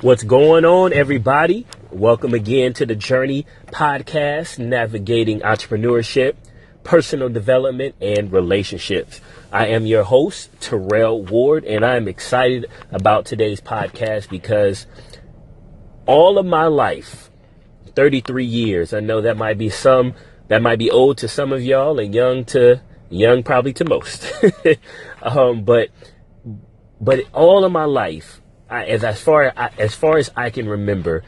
What's going on, everybody? Welcome again to the Journey Podcast, navigating entrepreneurship, personal development, and relationships. I am your host, Terrell Ward, and I'm excited about today's podcast because all of my life, 33 years, I know that might be old to some of y'all and young probably to most. But all of my life, as far as I can remember,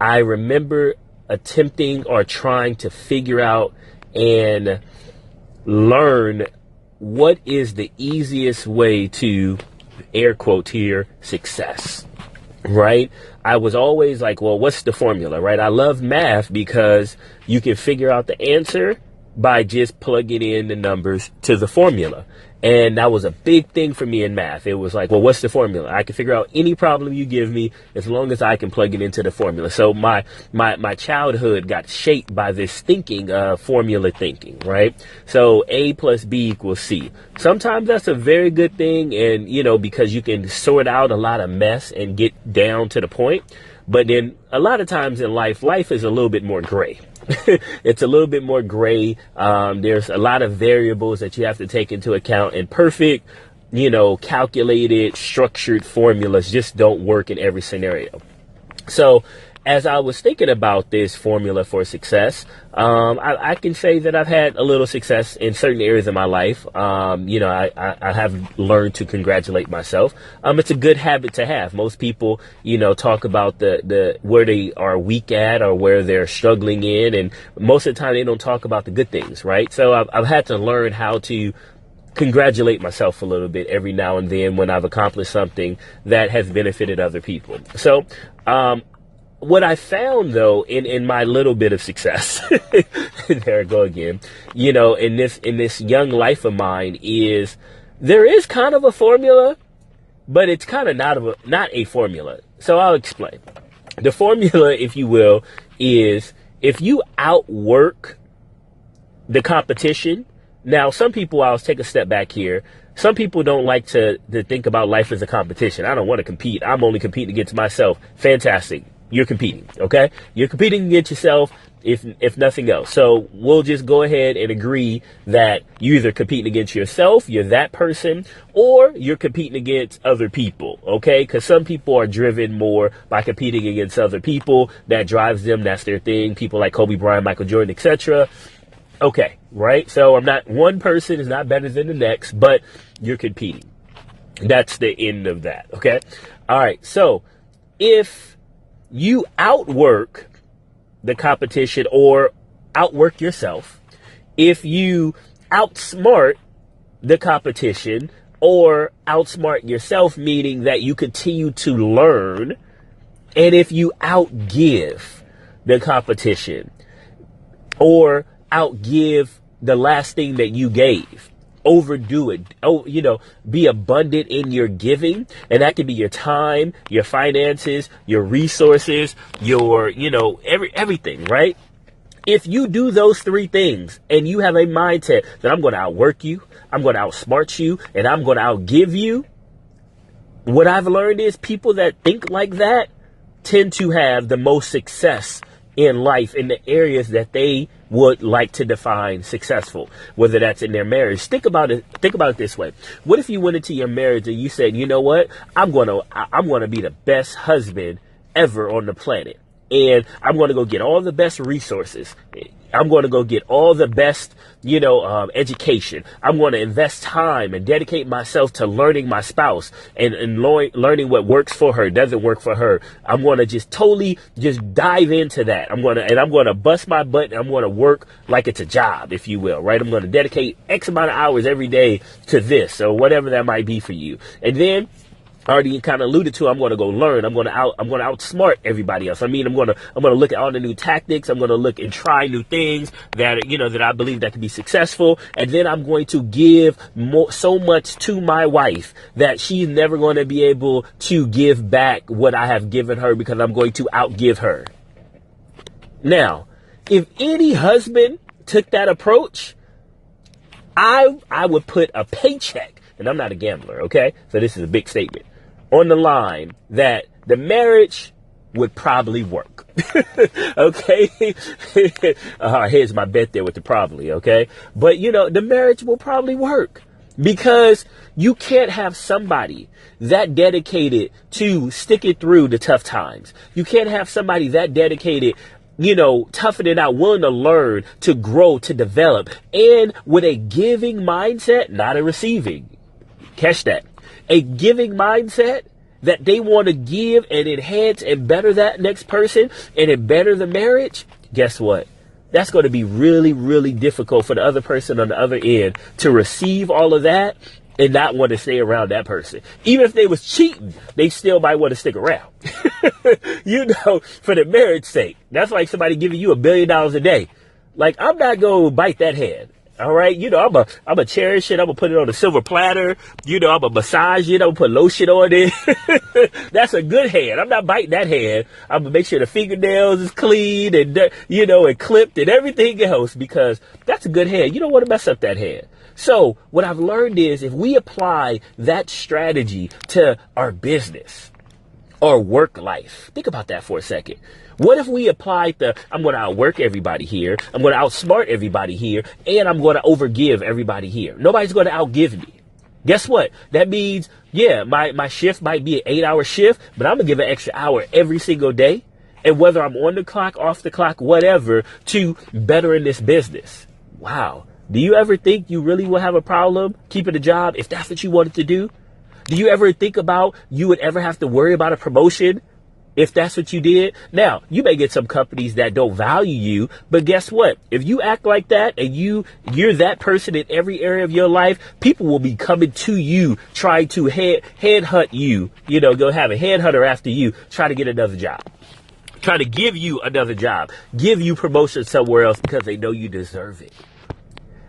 I remember attempting or trying to figure out and learn what is the easiest way to, air quote here, success, right? I was always like, well, what's the formula, right? I love math because you can figure out the answer by just plugging in the numbers to the formula. And that was a big thing for me in math. It was like, well, what's the formula? I can figure out any problem you give me as long as I can plug it into the formula. So my childhood got shaped by this thinking, formula thinking, right? So A plus B equals C. Sometimes that's a very good thing. And, because you can sort out a lot of mess and get down to the point. But then a lot of times in life is a little bit more gray. It's a little bit more gray. There's a lot of variables that you have to take into account, and perfect, calculated, structured formulas just don't work in every scenario. So as I was thinking about this formula for success, I can say that I've had a little success in certain areas of my life. I have learned to congratulate myself. It's a good habit to have. Most people, talk about the where they are weak at or where they're struggling in. And most of the time they don't talk about the good things, right? So I've had to learn how to congratulate myself a little bit every now and then when I've accomplished something that has benefited other people. So, what I found, though, in my little bit of success, there I go again, in this young life of mine, is there is kind of a formula, but it's kind of not a formula. So I'll explain. The formula, if you will, is if you outwork the competition. Now, some people, I'll take a step back here. Some people don't like to think about life as a competition. I don't want to compete. I'm only competing against myself. Fantastic. You're competing, okay? You're competing against yourself, if nothing else. So we'll just go ahead and agree that you're either competing against yourself, you're that person, or you're competing against other people, okay? Because some people are driven more by competing against other people. That drives them. That's their thing. People like Kobe Bryant, Michael Jordan, etc. Okay, right? So one person is not better than the next, but you're competing. That's the end of that, okay? All right, so if you outwork the competition or outwork yourself, if you outsmart the competition or outsmart yourself, meaning that you continue to learn, and if you outgive the competition or outgive the last thing that you gave, overdo it. Be abundant in your giving. And that could be your time, your finances, your resources, your, everything, right? If you do those three things and you have a mindset that I'm going to outwork you, I'm going to outsmart you, and I'm going to outgive you, what I've learned is people that think like that tend to have the most success in life in the areas that they would like to define successful, whether that's in their marriage. Think about it this way. What if you went into your marriage and you said, you know what? I'm going to be the best husband ever on the planet. And I'm going to go get all the best resources. I'm going to go get all the best, education. I'm going to invest time and dedicate myself to learning my spouse and learning what works for her, doesn't work for her. I'm going to just totally just dive into that. I'm going to bust my butt, and I'm going to work like it's a job, if you will, right? I'm going to dedicate X amount of hours every day to this or whatever that might be for you. And then I already kind of alluded to, I'm going to go learn. I'm going to outsmart everybody else. I'm going to look at all the new tactics. I'm going to look and try new things that, that I believe that can be successful. And then I'm going to give so much to my wife that she's never going to be able to give back what I have given her, because I'm going to outgive her. Now, if any husband took that approach, I would put a paycheck, and I'm not a gambler, okay? So this is a big statement, on the line that the marriage would probably work. Okay. Here's my bet there with the probably. Okay. But the marriage will probably work because you can't have somebody that dedicated to stick it through the tough times. You can't have somebody that dedicated, toughing it out, willing to learn, to grow, to develop, and with a giving mindset, not a receiving. Catch that. A giving mindset that they want to give and enhance and better that next person and it better the marriage. Guess what? That's going to be really, really difficult for the other person on the other end to receive all of that and not want to stay around that person. Even if they was cheating, they still might want to stick around, for the marriage sake. That's like somebody giving you $1 billion a day. Like, I'm not going to bite that hand. All right. I'm a cherish it. I'm going to put it on a silver platter. I'm going to massage it. I'm going to put lotion on it. That's a good hand. I'm not biting that hand. I'm going to make sure the fingernails is clean and, and clipped and everything else because that's a good hand. You don't want to mess up that hand. So what I've learned is if we apply that strategy to our business or work life, think about that for a second. What if we applied I'm going to outwork everybody here, I'm going to outsmart everybody here, and I'm going to overgive everybody here. Nobody's going to outgive me. Guess what? That means, my shift might be an 8-hour shift, but I'm going to give an extra hour every single day. And whether I'm on the clock, off the clock, whatever, to better in this business. Wow. Do you ever think you really will have a problem keeping a job if that's what you wanted to do? Do you ever think about you would ever have to worry about a promotion if that's what you did? Now, you may get some companies that don't value you, but guess what? If you act like that and you're that person in every area of your life, people will be coming to you, trying to headhunt you, go have a headhunter after you, try to get another job. Try to give you another job, give you promotion somewhere else because they know you deserve it.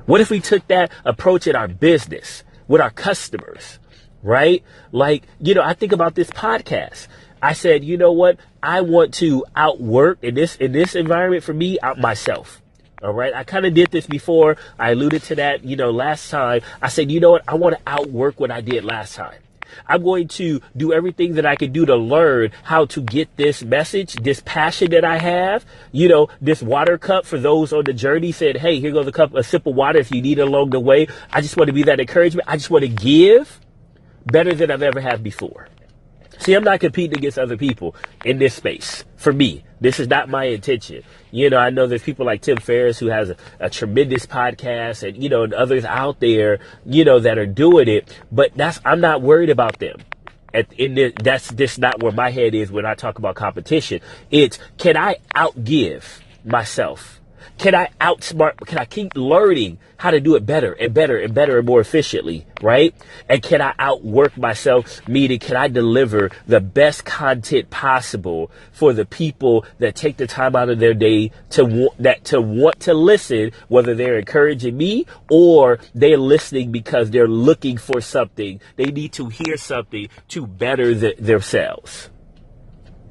What if we took that approach in our business with our customers, right? Like, I think about this podcast. I said, you know what? I want to outwork in this environment for me, out myself. All right. I kind of did this before. I alluded to that, last time. I said, you know what? I want to outwork what I did last time. I'm going to do everything that I can do to learn how to get this message, this passion that I have, this water cup for those on the journey said, hey, here goes a sip of water if you need it along the way. I just want to be that encouragement. I just want to give better than I've ever had before. See, I'm not competing against other people in this space. For me, this is not my intention. I know there's people like Tim Ferriss who has a tremendous podcast and, and others out there, that are doing it. But I'm not worried about them. That's just not where my head is when I talk about competition. It's, can I outgive myself? Can I keep learning how to do it better and better and better and more efficiently, right? And can I outwork myself? Meaning, can I deliver the best content possible for the people that take the time out of their day to want to listen, whether they're encouraging me or they're listening because they're looking for something. They need to hear something to better themselves.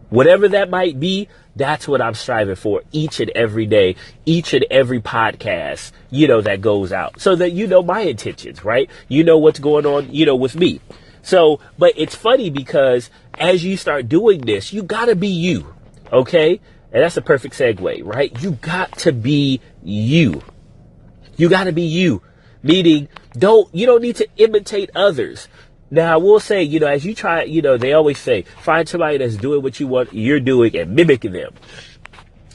Whatever that might be, that's what I'm striving for each and every day, each and every podcast, that goes out so that my intentions, right? What's going on, with me. So, but it's funny because as you start doing this, you gotta be you, okay? And that's a perfect segue, right? You got to be you. You gotta be you, meaning you don't need to imitate others. Now, I will say, as you try, they always say, find somebody that's doing what you're doing and mimicking them.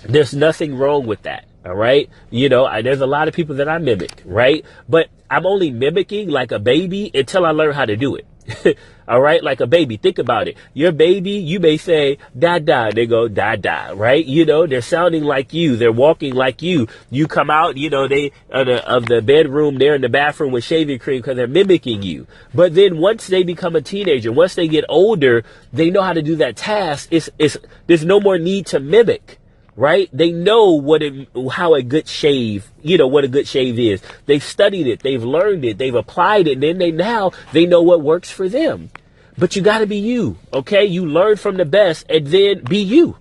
There's nothing wrong with that. All right. There's a lot of people that I mimic. Right. But I'm only mimicking like a baby until I learn how to do it. All right. Like a baby. Think about it. Your baby, you may say, da, da. They go, da, da. Right. They're sounding like you. They're walking like you. You come out, they of the bedroom, they're in the bathroom with shaving cream because they're mimicking you. But then once they become a teenager, once they get older, they know how to do that task. There's no more need to mimic. Right? They know how a good shave, what a good shave is. They've studied it. They've learned it. They've applied it. And then they know what works for them. But you got to be you. Okay. You learn from the best and then be you.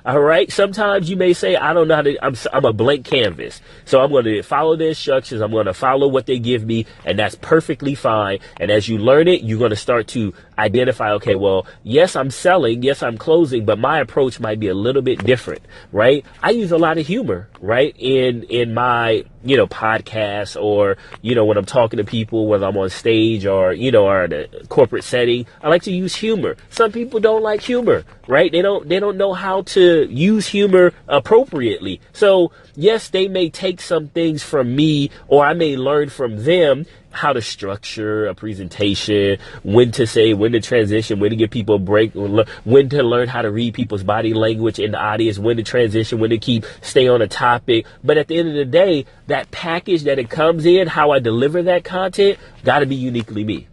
All right. Sometimes you may say, I don't know how to, I'm a blank canvas. So I'm going to follow the instructions. I'm going to follow what they give me. And that's perfectly fine. And as you learn it, you're going to start to identify, okay, well, yes, I'm selling, yes, I'm closing, but my approach might be a little bit different, right? I use a lot of humor, right? In my, podcast, or, when I'm talking to people, whether I'm on stage or, or in a corporate setting, I like to use humor. Some people don't like humor, right? They don't know how to use humor appropriately. So yes, they may take some things from me, or I may learn from them how to structure a presentation, when to say, when to transition, when to give people a break, when to learn how to read people's body language in the audience, when to transition, when to stay on a topic. But at the end of the day, that package that it comes in, how I deliver that content, got to be uniquely me.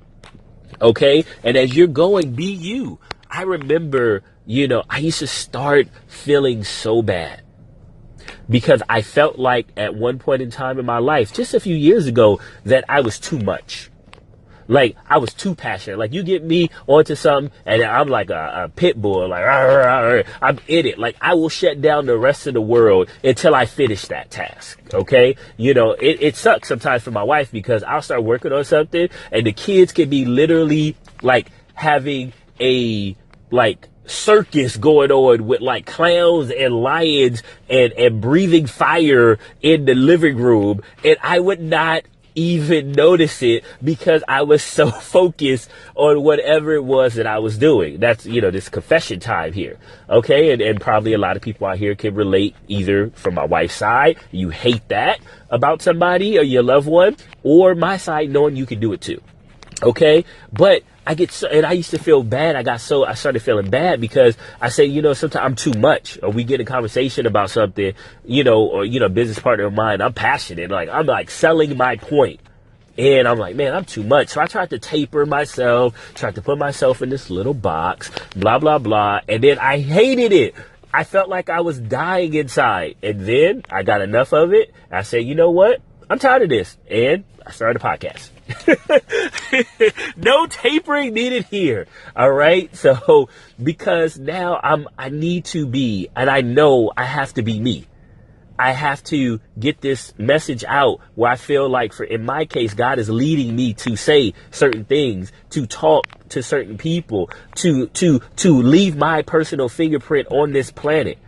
Okay? And as you're going, be you. I remember, I used to start feeling so bad, because I felt like at one point in time in my life, just a few years ago, that I was too much. Like, I was too passionate. Like, you get me onto something, and I'm like a pit bull. Like, I'm in it. Like, I will shut down the rest of the world until I finish that task. Okay? It sucks sometimes for my wife, because I'll start working on something, and the kids can be literally, like, having a, circus going on with clowns and lions and breathing fire in the living room, and I would not even notice it because I was so focused on whatever it was that I was doing. That's, this confession time here. Okay. And probably a lot of people out here can relate, either from my wife's side, you hate that about somebody or your loved one, or my side, knowing you can do it too. Okay. But and I used to feel bad. I started feeling bad because I say, sometimes I'm too much, or we get a conversation about something, or, business partner of mine, I'm passionate. I'm selling my point. And I'm like, man, I'm too much. So I tried to taper myself, tried to put myself in this little box, blah, blah, blah. And then I hated it. I felt like I was dying inside. And then I got enough of it. I said, you know what? I'm tired of this. And I started a podcast. No tapering needed here. All right. So because now I need to be, and I know I have to be me. I have to get this message out where I feel like, in my case, God is leading me to say certain things, to talk to certain people, to leave my personal fingerprint on this planet.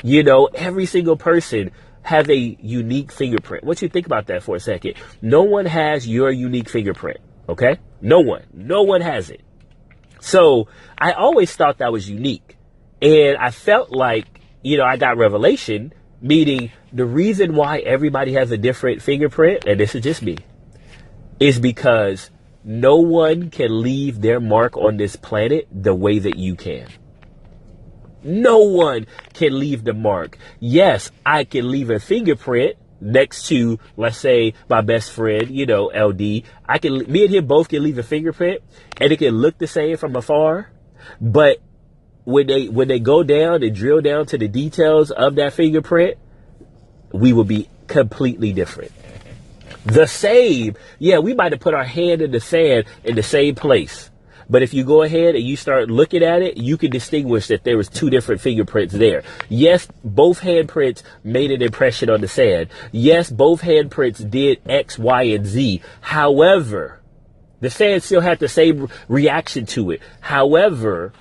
Every single person have a unique fingerprint. What you think about that for a second? No one has your unique fingerprint. Okay? No one has it. So I always thought that was unique. And I felt like, I got revelation, meaning the reason why everybody has a different fingerprint, and this is just me, is because no one can leave their mark on this planet the way that you can. No one can leave the mark. Yes, I can leave a fingerprint next to, let's say, my best friend, LD. Me and him both can leave a fingerprint, and it can look the same from afar. But when they go down and drill down to the details of that fingerprint, we will be completely different. The same. Yeah, we might have put our hand in the sand in the same place. But if you go ahead and you start looking at it, you can distinguish that there was two different fingerprints there. Yes, both handprints made an impression on the sand. Yes, both handprints did X, Y, and Z. However, the sand still had the same reaction to it. However,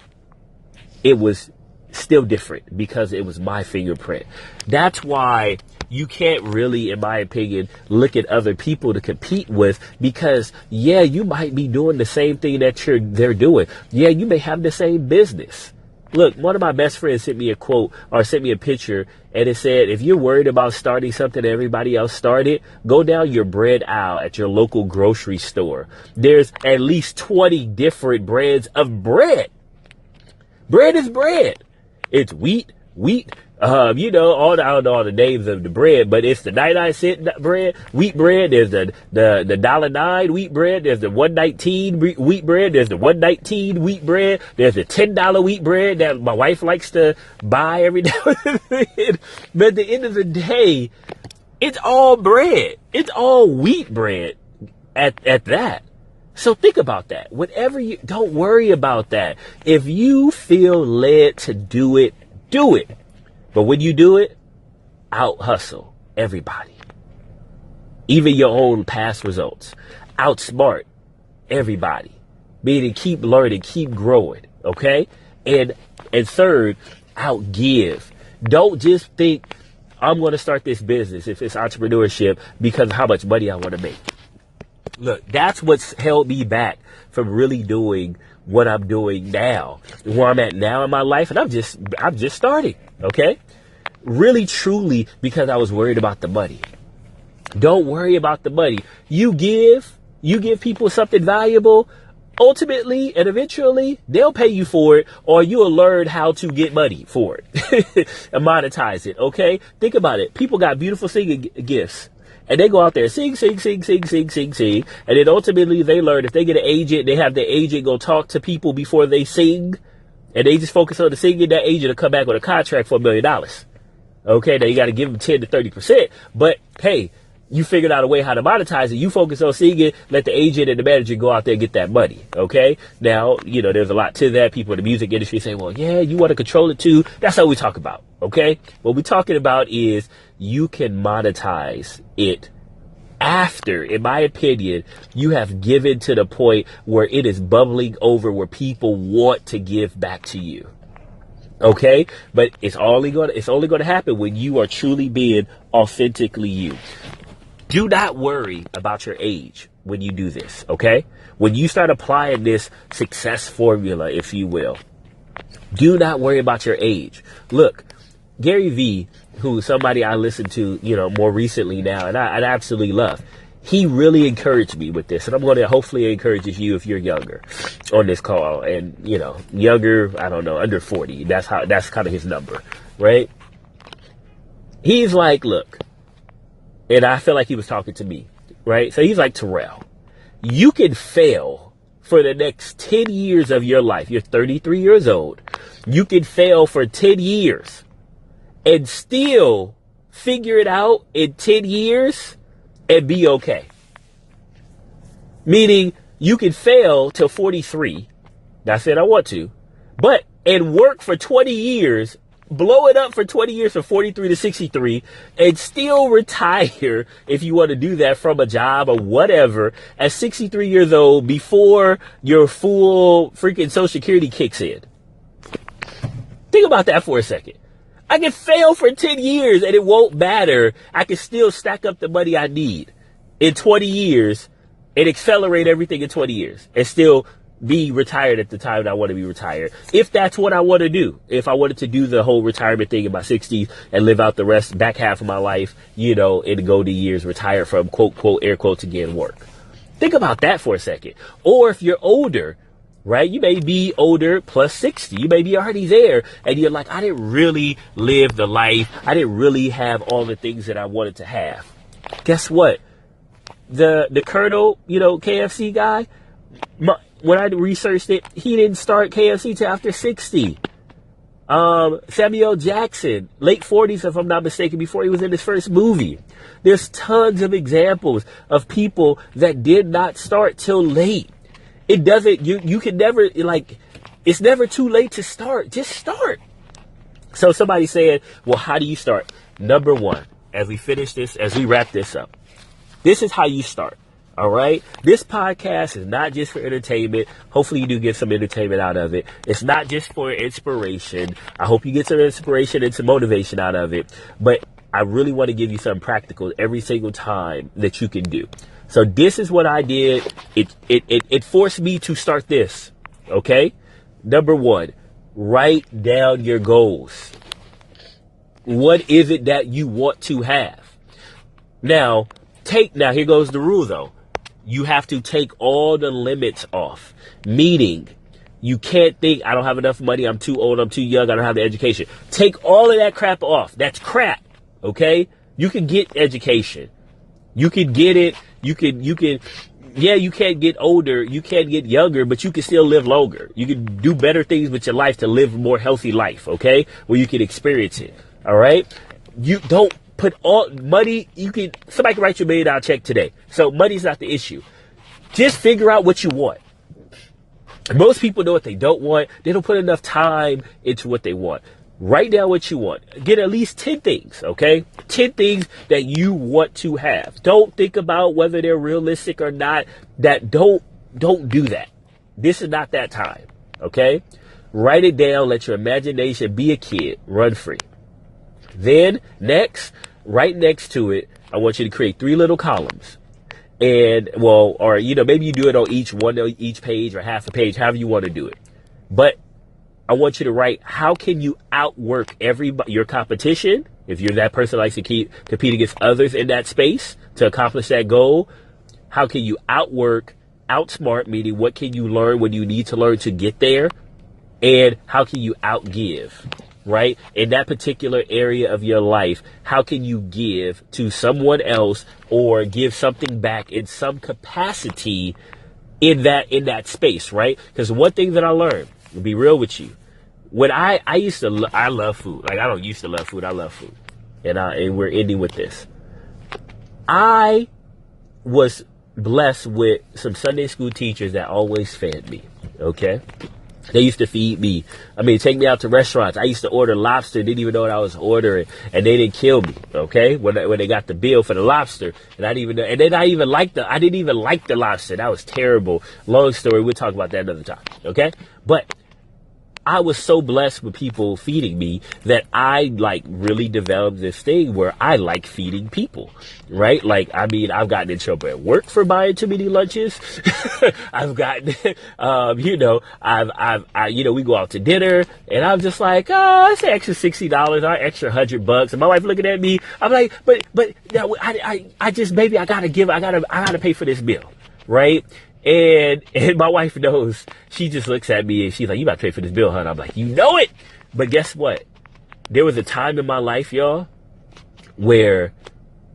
it was still different because it was my fingerprint. That's why you can't really, in my opinion, look at other people to compete with, because yeah, you might be doing the same thing that they're doing. Yeah, you may have the same business. Look, one of my best friends sent me a quote, or sent me a picture, and it said, if you're worried about starting something that everybody else started, go down your bread aisle at your local grocery store. There's at least 20 different brands of bread. Bread is bread. It's wheat, I don't know all the names of the bread, but it's the 99-cent bread, wheat bread. There's the $1.09 wheat bread. There's the $1.19 wheat bread. There's the $1.19 wheat bread. There's the $10 wheat bread that my wife likes to buy every now and then. But at the end of the day, it's all bread. It's all wheat bread at that. So think about that. Don't worry about that. If you feel led to do it, do it. But when you do it, out hustle everybody. Even your own past results. Outsmart everybody. Meaning keep learning, keep growing. Okay. And third, outgive. Don't just think I'm going to start this business if it's entrepreneurship because of how much money I want to make. Look, that's what's held me back from really doing what I'm doing now, where I'm at now in my life. And I'm just starting. Okay. Really, truly, because I was worried about the money. Don't worry about the money. You give people something valuable. Ultimately and eventually, they'll pay you for it, or you'll learn how to get money for it and monetize it. Okay. Think about it. People got beautiful singing gifts. And they go out there, sing. And then ultimately they learn if they get an agent, they have the agent go talk to people before they sing. And they just focus on the singing. That agent will come back with a contract for $1 million. Okay. Now you got to give them 10 to 30%. But hey, you figured out a way how to monetize it. You focus on singing, let the agent and the manager go out there and get that money. Okay. Now, there's a lot to that. People in the music industry say, well, yeah, you want to control it too. That's what we talk about. Okay. What we're talking about is you can monetize it after, in my opinion, you have given to the point where it is bubbling over, where people want to give back to you. Okay. But it's only going to happen when you are truly being authentically you. Do not worry about your age when you do this, okay? When you start applying this success formula, if you will, do not worry about your age. Look, Gary Vee, who's somebody I listened to, more recently now, and I absolutely love, he really encouraged me with this, and I'm going to hopefully encourage you if you're younger on this call, and, younger, I don't know, under 40. That's kind of his number, right? He's like, look. And I feel like he was talking to me, right? So he's like, Terrell, you can fail for the next 10 years of your life. You're 33 years old. You can fail for 10 years and still figure it out in 10 years and be okay. Meaning you can fail till 43. I said I want to, and work for 20 years, blow it up for 20 years from 43 to 63 and still retire if you want to do that from a job or whatever at 63 years old before your full freaking Social Security kicks in. Think about that for a second. I can fail for 10 years and it won't matter. I can still stack up the money I need in 20 years and accelerate everything in 20 years and still be retired at the time that I want to be retired. If that's what I want to do. If I wanted to do the whole retirement thing in my 60s and live out the back half of my life, in the golden years, retire from quote, air quotes again, work. Think about that for a second. Or if you're older, right? You may be older plus 60. You may be already there and you're like, I didn't really live the life. I didn't really have all the things that I wanted to have. Guess what? The Colonel, KFC guy, when I researched it, he didn't start KFC till after 60. Samuel Jackson, late 40s, if I'm not mistaken, before he was in his first movie. There's tons of examples of people that did not start till late. It doesn't, you can never, it's never too late to start. Just start. So somebody said, well, how do you start? Number one, as we wrap this up, this is how you start. All right. This podcast is not just for entertainment. Hopefully you do get some entertainment out of it. It's not just for inspiration. I hope you get some inspiration and some motivation out of it. But I really want to give you something practical every single time that you can do. So this is what I did. It forced me to start this. Okay. Number one, write down your goals. What is it that you want to have? Now, here goes the rule though. You have to take all the limits off. Meaning, you can't think, I don't have enough money, I'm too old, I'm too young, I don't have the education. Take all of that crap off. That's crap. Okay? You can get education. You can get it. You can't get older, you can't get younger, but you can still live longer. You can do better things with your life to live a more healthy life, okay? Where you can experience it. All right? You don't put all money, somebody can write you $1 million check today. So money's not the issue. Just figure out what you want. Most people know what they don't want. They don't put enough time into what they want. Write down what you want. Get at least 10 things, okay? 10 things that you want to have. Don't think about whether they're realistic or not. Don't do that. This is not that time. Okay? Write it down. Let your imagination be a kid. Run free. Then next, right next to it, I want you to create 3 little columns. And or maybe you do it on each page or half a page, however you want to do it. But I want you to write, how can you outwork your competition? If you're that person that likes to compete against others in that space to accomplish that goal, how can you outsmart, meaning what can you learn when you need to learn to get there? And how can you outgive, right? In that particular area of your life, how can you give to someone else or give something back in some capacity in that space, right? Because one thing that I learned, to be real with you, when I love food. Like, I don't used to love food. I love food. And we're ending with this. I was blessed with some Sunday school teachers that always fed me. Okay? They used to feed me. Take me out to restaurants. I used to order lobster, didn't even know what I was ordering, and they didn't kill me. Okay, when they got the bill for the lobster, and I didn't even know. And then I didn't even like the lobster. That was terrible. Long story. We'll talk about that another time. Okay, but I was so blessed with people feeding me that I really developed this thing where I like feeding people, right? I've gotten in trouble at work for buying too many lunches. I've gotten, we go out to dinner and I'm just like, oh, it's an extra $60 or extra $100. And my wife looking at me, I'm like, but I just, baby, I gotta pay for this bill, right? And my wife knows. She just looks at me and she's like, you about to pay for this bill, huh? And I'm like, you know it. But guess what? There was a time in my life, y'all, where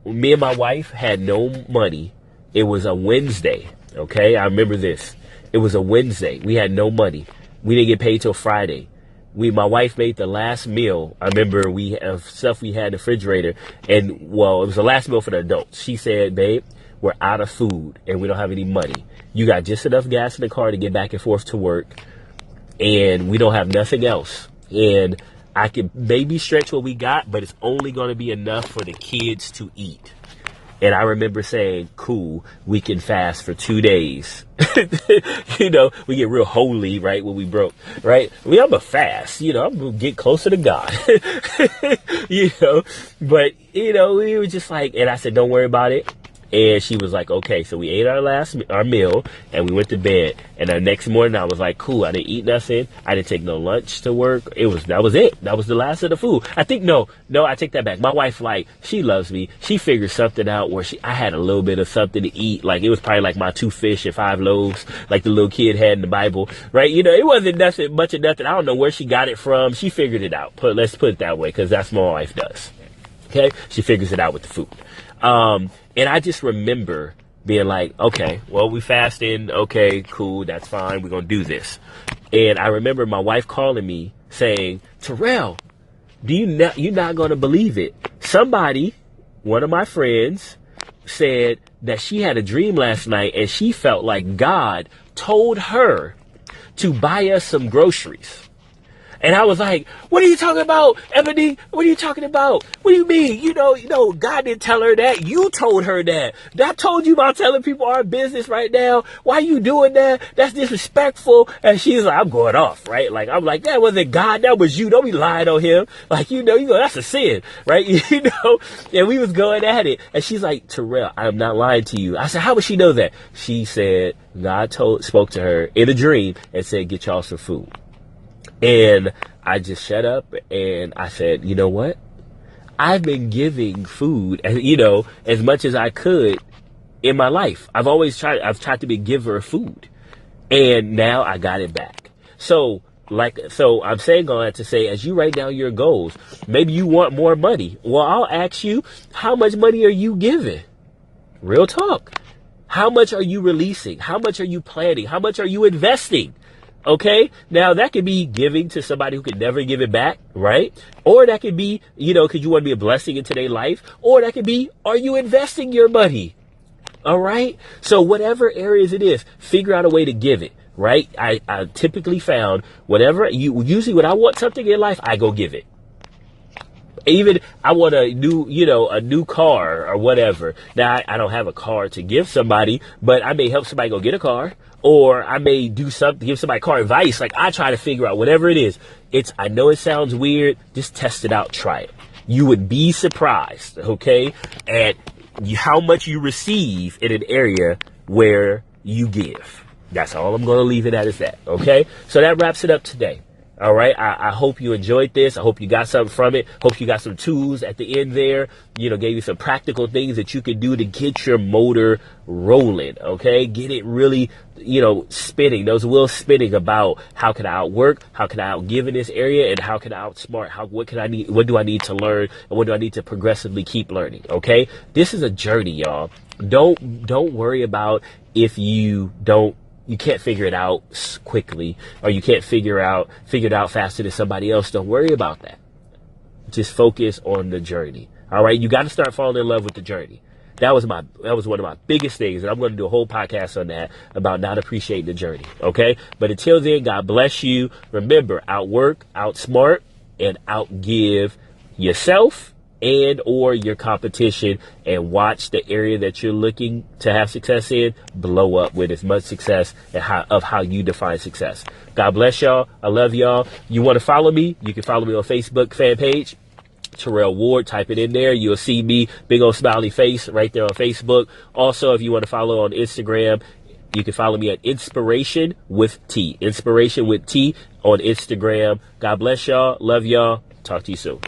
me and my wife had no money. It was a Wednesday. Okay. I remember this. It was a Wednesday. We had no money. We didn't get paid till Friday. My wife made the last meal. I remember we have stuff we had in the refrigerator, and it was the last meal for the adults. She said, babe, we're out of food and we don't have any money. You got just enough gas in the car to get back and forth to work, and we don't have nothing else. And I could maybe stretch what we got, but it's only going to be enough for the kids to eat. And I remember saying, cool, we can fast for 2 days. We get real holy, right, when we broke, right? I'm a fast, I'm going to get closer to God, But, we were just like, and I said, don't worry about it. And she was like, okay. So we ate our meal and we went to bed. And the next morning I was like, cool. I didn't eat nothing. I didn't take no lunch to work. That was it. That was the last of the food. I think, no, I take that back. My wife, she loves me. She figured something out where I had a little bit of something to eat. It was probably my 2 fish and 5 loaves, like the little kid had in the Bible, right? It wasn't much of nothing. I don't know where she got it from. She figured it out. Let's put it that way, because that's what my wife does. Okay. She figures it out with the food. And I just remember being like, okay, well, we fasting. Okay, cool. That's fine. We're going to do this. And I remember my wife calling me saying, Terrell, you're not going to believe it. Somebody, one of my friends, said that she had a dream last night and she felt like God told her to buy us some groceries. And I was like, what are you talking about, Ebony? What are you talking about? What do you mean? God didn't tell her that. You told her that. I told you about telling people our business right now. Why are you doing that? That's disrespectful. And she's like, I'm going off, right? I'm like, that wasn't God. That was you. Don't be lying on him. That's a sin, right? And we was going at it. And she's like, Terrell, I'm not lying to you. I said, how would she know that? She said, God spoke to her in a dream and said, get y'all some food. And I just shut up and I said, you know what? I've been giving food, as much as I could in my life. I've tried to be a giver of food. And now I got it back. So I'm saying all that to say, as you write down your goals, maybe you want more money. Well, I'll ask you, how much money are you giving? Real talk. How much are you releasing? How much are you planning? How much are you investing? Okay, now that could be giving to somebody who could never give it back, right? Or that could be, because you want to be a blessing into their life. Or that could be, are you investing your money? All right. So whatever areas it is, figure out a way to give it, right? I typically found usually when I want something in life, I go give it. Even I want a new car or whatever. Now I don't have a car to give somebody, but I may help somebody go get a car. or I may do something, give somebody car advice. Like, I try to figure out whatever it is. I know it sounds weird. Just test it out. Try it. You would be surprised, okay, at how much you receive in an area where you give. That's all I'm going to leave it at, is that, okay? So that wraps it up today. All right. I hope you enjoyed this. I hope you got something from it. Hope you got some tools at the end there, gave you some practical things that you can do to get your motor rolling. Okay. Get it really, spinning, those wheels spinning about how can I outwork? How can I outgive in this area? And how can I outsmart? What do I need to learn? And what do I need to progressively keep learning? Okay. This is a journey, y'all. Don't worry about if you can't figure it out quickly, or you can't figure it out faster than somebody else. Don't worry about that. Just focus on the journey. All right. You got to start falling in love with the journey. That was one of my biggest things. And I'm going to do a whole podcast on that, about not appreciating the journey. Okay. But until then, God bless you. Remember, outwork, outsmart, and outgive yourself and or your competition, and watch the area that you're looking to have success in blow up with as much success and how you define success. God bless y'all. I love y'all. You want to follow me? You can follow me on Facebook fan page, Terrell Ward. Type it in there. You'll see me, big old smiley face right there on Facebook. Also, if you want to follow on Instagram, you can follow me at Inspiration with T. Inspiration with T on Instagram. God bless y'all. Love y'all. Talk to you soon.